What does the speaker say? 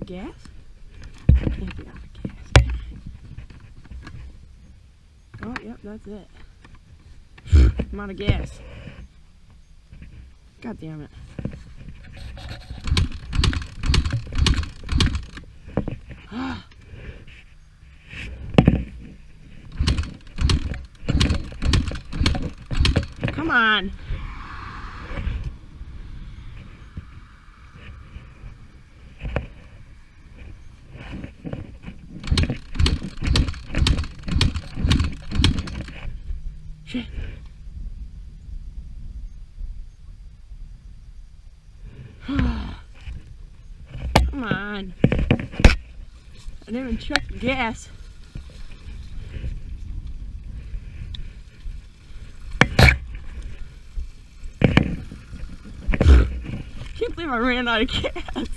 Gas? Can't be out of gas. Oh, yep, that's it. I'm out of gas. God damn it. Come on. Shit. Come on. I didn't even check the gas. Can't believe I ran out of gas.